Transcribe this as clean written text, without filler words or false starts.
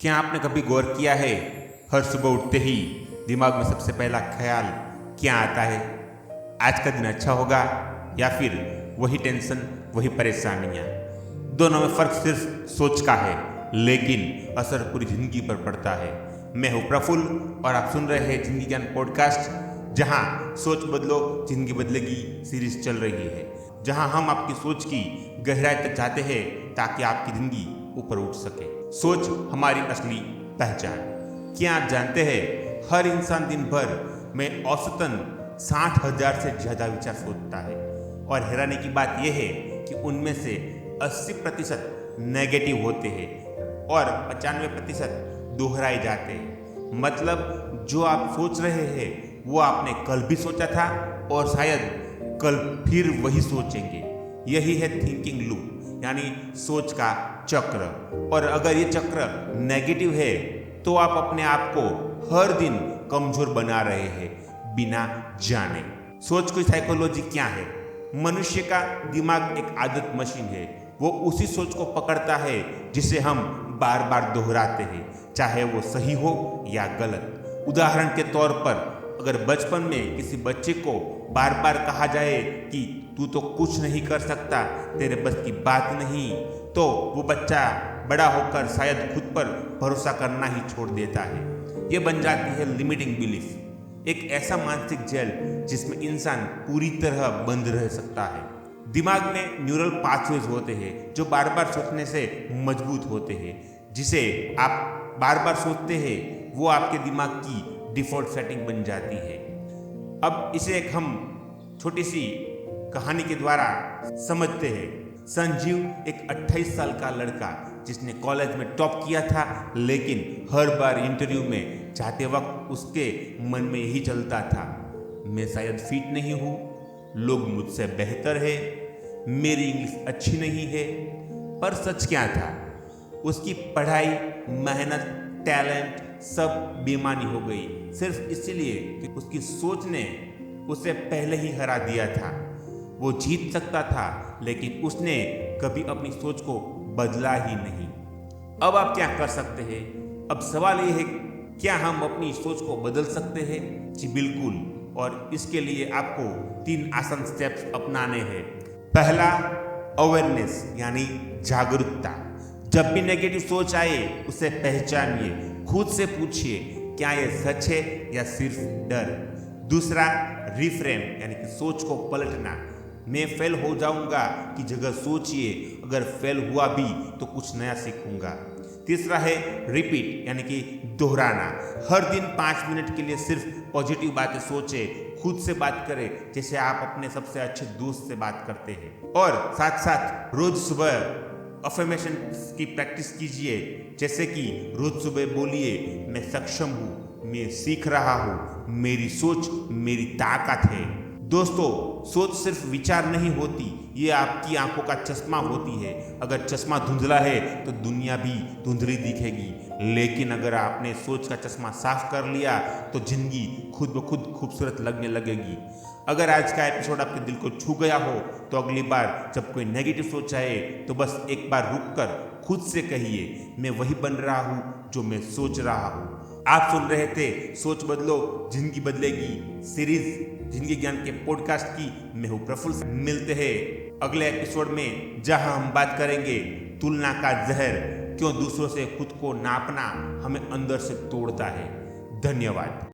क्या आपने कभी गौर किया है, हर सुबह उठते ही दिमाग में सबसे पहला ख्याल क्या आता है? आज का दिन अच्छा होगा या फिर वही टेंशन, वही परेशानियां? दोनों में फर्क सिर्फ सोच का है, लेकिन असर पूरी जिंदगी पर पड़ता है। मैं हूं प्रफुल्ल और आप सुन रहे हैं जिंदगी ज्ञान पॉडकास्ट, जहां सोच बदलो जिंदगी बदलेगी सीरीज चल रही है, जहां हम आपकी सोच की गहराई तक जाते हैं ताकि आपकी जिंदगी ऊपर उठ सके। सोच हमारी असली पहचान। क्या आप जानते हैं, हर इंसान दिन भर में औसतन 60,000 से ज्यादा विचार सोचता है, और हैरानी की बात यह है कि उनमें से 80% नेगेटिव होते हैं और 95% दोहराए जाते हैं। मतलब जो आप सोच रहे हैं वो आपने कल भी सोचा था और शायद कल फिर वही सोचेंगे। यही है थिंकिंग लूप, यानी सोच का चक्र। और अगर ये चक्र नेगेटिव है तो आप अपने आप को हर दिन कमजोर बना रहे हैं बिना जाने। सोच की साइकोलॉजी क्या है? मनुष्य का दिमाग एक आदत मशीन है। वो उसी सोच को पकड़ता है जिसे हम बार बार दोहराते हैं, चाहे वो सही हो या गलत। उदाहरण के तौर पर, अगर बचपन में किसी बच्चे को बार बार कहा जाए कि तू तो कुछ नहीं कर सकता, तेरे बस की बात नहीं, तो वो बच्चा बड़ा होकर शायद खुद पर भरोसा करना ही छोड़ देता है। ये बन जाती है लिमिटिंग बिलीफ, एक ऐसा मानसिक जेल जिसमें इंसान पूरी तरह बंद रह सकता है। दिमाग में न्यूरल पाथवेज होते हैं जो बार बार सोचने से मजबूत होते हैं। जिसे आप बार बार सोचते हैं वो आपके दिमाग की डिफॉल्ट सेटिंग बन जाती है। अब इसे एक हम छोटी सी कहानी के द्वारा समझते हैं। संजीव एक 28 साल का लड़का जिसने कॉलेज में टॉप किया था, लेकिन हर बार इंटरव्यू में जाते वक्त उसके मन में यही चलता था, मैं शायद फिट नहीं हूँ, लोग मुझसे बेहतर है, मेरी इंग्लिश अच्छी नहीं है। पर सच क्या था? उसकी पढ़ाई, मेहनत, टैलेंट सब बेमानी हो गई, सिर्फ इसलिए कि उसकी सोच ने उसे पहले ही हरा दिया था। वो जीत सकता था, लेकिन उसने कभी अपनी सोच को बदला ही नहीं। अब आप क्या कर सकते हैं? अब सवाल ये है, क्या हम अपनी सोच को बदल सकते हैं? जी बिल्कुल, और इसके लिए आपको 3 आसान स्टेप्स अपनाने हैं। पहला, अवेयरनेस यानी जागरूकता। जब भी नेगेटिव सोच आए उसे पहचानिए, खुद से पूछिए क्या यह सच है या सिर्फ डर। दूसरा, रिफ्रेम यानी कि सोच को पलटना। मैं फेल हो जाऊंगा की जगह सोचिए, अगर फेल हुआ भी तो कुछ नया सीखूंगा। तीसरा है रिपीट यानी कि दोहराना। हर दिन 5 मिनट के लिए सिर्फ पॉजिटिव बातें सोचे, खुद से बात करें जैसे आप अपने सबसे अच्छे दोस्त से बात करते हैं। और साथ साथ रोज सुबह अफर्मेशन की प्रैक्टिस कीजिए, जैसे कि रोज सुबह बोलिए, मैं सक्षम हूँ, मैं सीख रहा हूँ, मेरी सोच मेरी ताकत है। दोस्तों, सोच सिर्फ विचार नहीं होती, ये आपकी आंखों का चश्मा होती है। अगर चश्मा धुंधला है तो दुनिया भी धुंधली दिखेगी, लेकिन अगर आपने सोच का चश्मा साफ कर लिया तो जिंदगी खुद ब खुद खूबसूरत लगने लगेगी। अगर आज का एपिसोड आपके दिल को छू गया हो तो अगली बार जब कोई नेगेटिव सोच आए तो बस एक बार रुककर खुद से कहिए, मैं वही बन रहा हूँ जो मैं सोच रहा हूँ। आप सुन रहे थे सोच बदलो जिंदगी बदलेगी सीरीज जिंदगी ज्ञान के पॉडकास्ट की। मैं हूँ प्रफुल्ल। मिलते हैं अगले एपिसोड में, जहां हम बात करेंगे तुलना का जहर, क्यों दूसरों से खुद को नापना हमें अंदर से तोड़ता है। धन्यवाद।